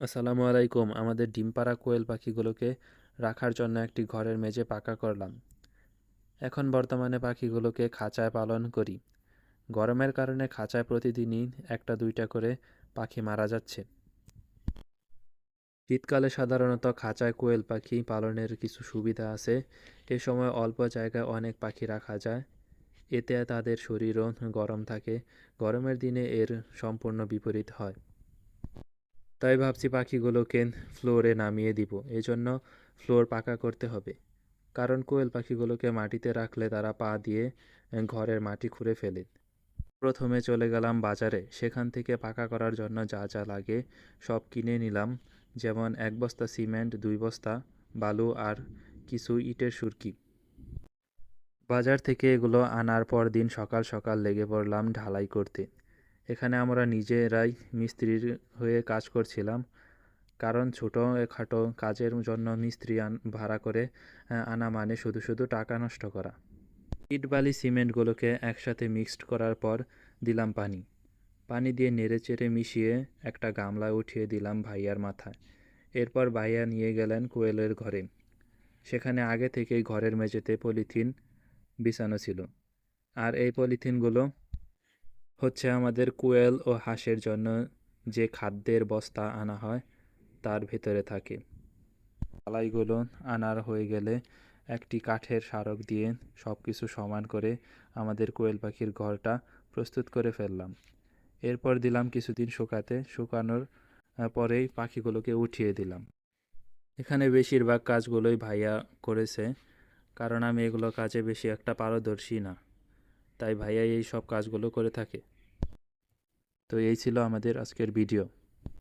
আসসালামু আলাইকুম। আমাদের ডিম পাড়া কোয়েল পাখিগুলোকে রাখার জন্য একটি ঘরের মেঝে পাকা করলাম। এখন বর্তমানে পাখিগুলোকে খাঁচায় পালন করি। গরমের কারণে খাঁচায় প্রতিদিনই একটা দুইটা করে পাখি মারা যাচ্ছে। শীতকালে সাধারণত খাঁচায় কোয়েল পাখি পালনের কিছু সুবিধা আছে। এ সময় অল্প জায়গায় অনেক পাখি রাখা যায়। এতে তাদের শরীরও গরম থাকে। গরমের দিনে এর সম্পূর্ণ বিপরীত হয়। তাই ভাবছি পাখিগুলোকে ফ্লোরে নামিয়ে দিব। এজন্য ফ্লোর পাকা করতে হবে। কারণ কোয়েল পাখিগুলোকে মাটিতে রাখলে তারা পা দিয়ে ঘরের মাটি খুঁড়ে ফেলে। প্রথমে চলে গেলাম বাজারে। সেখান থেকে পাকা করার জন্য যা যা লাগে সব কিনে নিলাম। যেমন ১ বস্তা সিমেন্ট, ২ বস্তা বালু আর কিছু ইটের সুরকি। বাজার থেকে এগুলো আনার পর দিন সকাল সকাল লেগে পড়লাম ঢালাই করতে। এখানে আমরা নিজেরাই মিস্ত্রির হয়ে কাজ করছিলাম। কারণ ছোটোখাটো কাজের জন্য মিস্ত্রি ভাড়া করে আনা মানে শুধু শুধু টাকা নষ্ট করা। ইট বালি সিমেন্টগুলোকে একসাথে মিক্সড করার পর দিলাম পানি। পানি দিয়ে নেড়েচেড়ে মিশিয়ে একটা গামলায় উঠিয়ে দিলাম ভাইয়ার মাথায়। এরপর ভাইয়া নিয়ে গেলেন কোয়েলের ঘরে। সেখানে আগে থেকেই ঘরের মেঝেতে পলিথিন বিছানো ছিল। আর এই পলিথিনগুলো হচ্ছে আমাদের কোয়েল ও হাঁসের জন্য যে খাদ্যের বস্তা আনা হয় তার ভেতরে থাকে। ঢালাইগুলো আনার হয়ে গেলে একটি কাঠের স্মারক দিয়ে সব কিছু সমান করে আমাদের কোয়েল পাখির ঘরটা প্রস্তুত করে ফেললাম। এরপর দিলাম কিছুদিন শুকাতে। শুকানোর পরেই পাখিগুলোকে উঠিয়ে দিলাম। এখানে বেশিরভাগ কাজগুলোই ভাইয়া করেছে, কারণ আমি এগুলো কাজে বেশি একটা পারদর্শী না। তাই ভাইয়াই এই সব কাজগুলো করে থাকে। তো এই ছিল আমাদের আজকের ভিডিও।